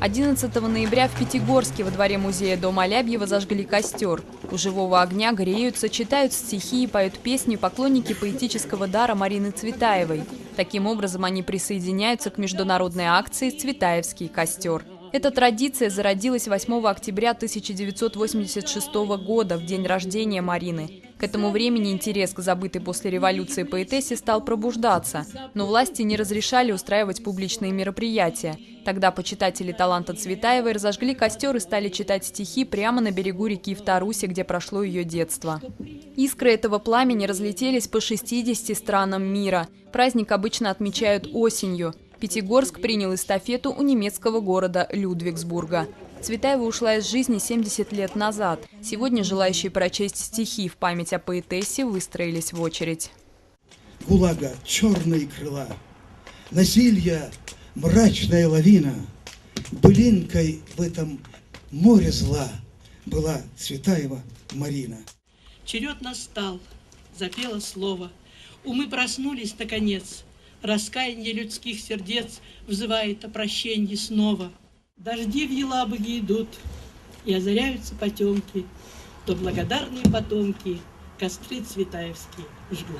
11 ноября в Пятигорске во дворе музея Дома Алябьева зажгли костер. У живого огня греются, читают стихи и поют песни поклонники поэтического дара Марины Цветаевой. Таким образом, они присоединяются к международной акции «Цветаевский костер». Эта традиция зародилась 8 октября 1986 года, в день рождения Марины. К этому времени интерес к забытой после революции поэтессе стал пробуждаться, но власти не разрешали устраивать публичные мероприятия. Тогда почитатели таланта Цветаевой разожгли костер и стали читать стихи прямо на берегу реки в Тарусе, где прошло ее детство. Искры этого пламени разлетелись по 60 странам мира. Праздник обычно отмечают осенью. Пятигорск принял эстафету у немецкого города Людвигсбурга. Цветаева ушла из жизни 70 лет назад. Сегодня желающие прочесть стихи в память о поэтессе выстроились в очередь. ГУЛАГа черные крыла, насилия мрачная лавина. Былинкой в этом море зла была Цветаева Марина. Черед настал, запело слово. Умы проснулись наконец. Раскаяние людских сердец взывает о прощении снова. Дожди в Елабуге идут, и озаряются потемки, то благодарные потомки костры цветаевские жгут.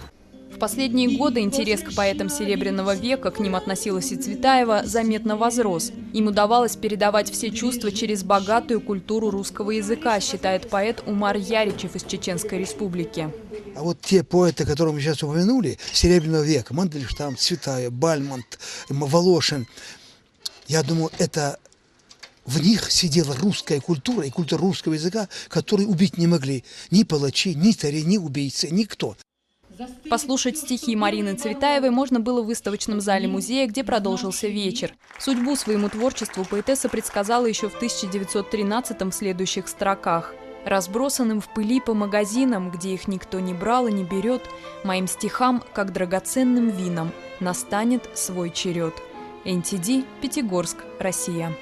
В последние годы интерес к поэтам Серебряного века, к ним относилась и Цветаева, заметно возрос. Им удавалось передавать все чувства через богатую культуру русского языка, считает поэт Умар Яричев из Чеченской Республики. А вот те поэты, которые мы сейчас упомянули, Серебряного века, Мандельштам, Цветаев, Бальмонт, Волошин, я думаю, это в них сидела русская культура и культура русского языка, которую убить не могли ни палачи, ни цари, ни убийцы, никто. Послушать стихи Марины Цветаевой можно было в выставочном зале музея, где продолжился вечер. Судьбу своему творчеству поэтесса предсказала еще в 1913-м в следующих строках. «Разбросанным в пыли по магазинам, где их никто не брал и не берет, моим стихам, как драгоценным винам, настанет свой черед». НТД, Пятигорск, Россия.